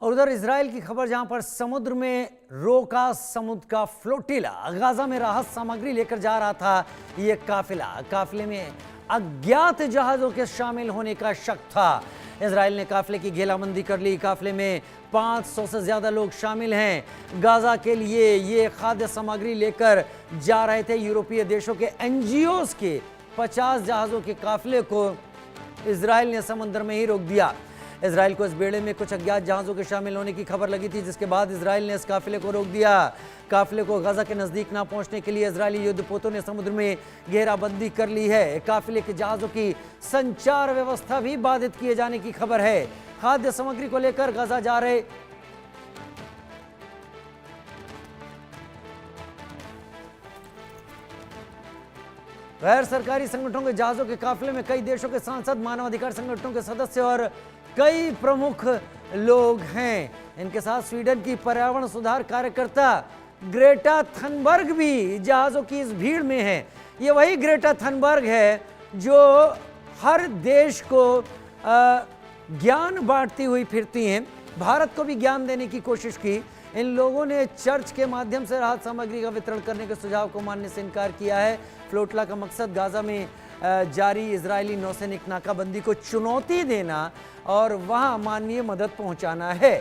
और उधर इजराइल की खबर, जहां पर समुद्र में रोका समुद्र का फ्लोटिला गाजा में राहत सामग्री लेकर जा रहा था। ये काफिले में अज्ञात जहाजों के शामिल होने का शक था। इजराइल ने काफिले की घेराबंदी कर ली। काफिले में 500 से ज्यादा लोग शामिल हैं। गाजा के लिए ये खाद्य सामग्री लेकर जा रहे थे। यूरोपीय देशों के एनजीओज के 50 जहाजों के काफिले को इजराइल ने समुद्र में ही रोक दिया। इजराइल को इस बेड़े में कुछ अज्ञात जहाजों के शामिल होने की खबर लगी थी, जिसके बाद इजराइल ने इस काफिले को रोक दिया। काफिले को गाजा के नजदीक ना पहुंचने के लिए इजरायली युद्धपोतों ने समुद्र में घेराबंदी कर ली है। काफिले के जहाजों की संचार व्यवस्था भी बाधित किए जाने की खबर है। खाद्य सामग्री को लेकर गाजा जा रहे गैर सरकारी संगठनों के जहाजों के काफिले में कई देशों के सांसद, मानवाधिकार संगठनों के सदस्य और कई प्रमुख लोग हैं। इनके साथ स्वीडन की पर्यावरण सुधार कार्यकर्ता ग्रेटा थनबर्ग भी जहाजों की इस भीड़ में है। ये वही ग्रेटा थनबर्ग है जो हर देश को ज्ञान बांटती हुई फिरती हैं। भारत को भी ज्ञान देने की कोशिश की। इन लोगों ने चर्च के माध्यम से राहत सामग्री का वितरण करने के सुझाव को मानने से इनकार किया है। फ्लोटिला का मकसद गाजा में जारी इजरायली नौसैनिक नाकाबंदी को चुनौती देना और वहां मानवीय मदद पहुंचाना है।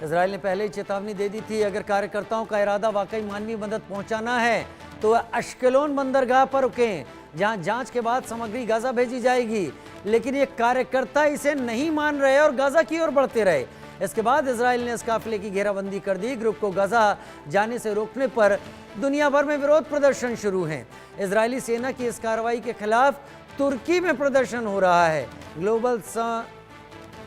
इजरायल ने पहले ही चेतावनी दे दी थी, अगर कार्यकर्ताओं का इरादा वाकई मानवीय मदद पहुंचाना है तो अश्केलोन बंदरगाह पर रुकें, जहां जांच के बाद सामग्री गाजा भेजी जाएगी। लेकिन ये कार्यकर्ता इसे नहीं मान रहे और गाजा की ओर बढ़ते रहे। इसके बाद इजराइल ने इस काफिले की घेराबंदी कर दी। ग्रुप को गाजा जाने से रोकने पर दुनिया भर में विरोध प्रदर्शन शुरू हैं। इजरायली सेना की इस कार्रवाई के खिलाफ तुर्की में प्रदर्शन हो रहा है। ग्लोबल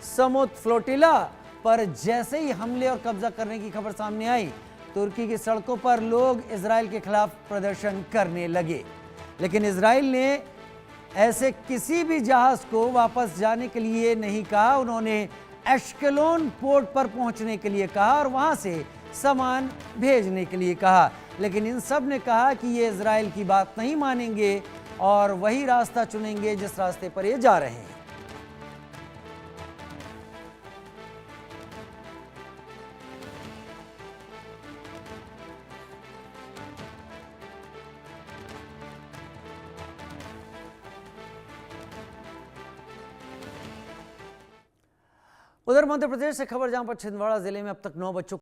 समुद्र फ्लोटिला पर जैसे ही हमले और कब्जा करने की खबर सामने आई, तुर्की की सड़कों पर लोग इजराइल के खिलाफ प्रदर्शन करने लगे। लेकिन इजराइल ने ऐसे किसी भी जहाज को वापस जाने के लिए नहीं कहा। उन्होंने एश्केलोन पोर्ट पर पहुंचने के लिए कहा और वहां से सामान भेजने के लिए कहा। लेकिन इन सब ने कहा कि ये इजराइल की बात नहीं मानेंगे और वही रास्ता चुनेंगे जिस रास्ते पर ये जा रहे हैं। उधर मध्य प्रदेश से खबर, जहां पर छिंदवाड़ा जिले में अब तक 9 बच्चों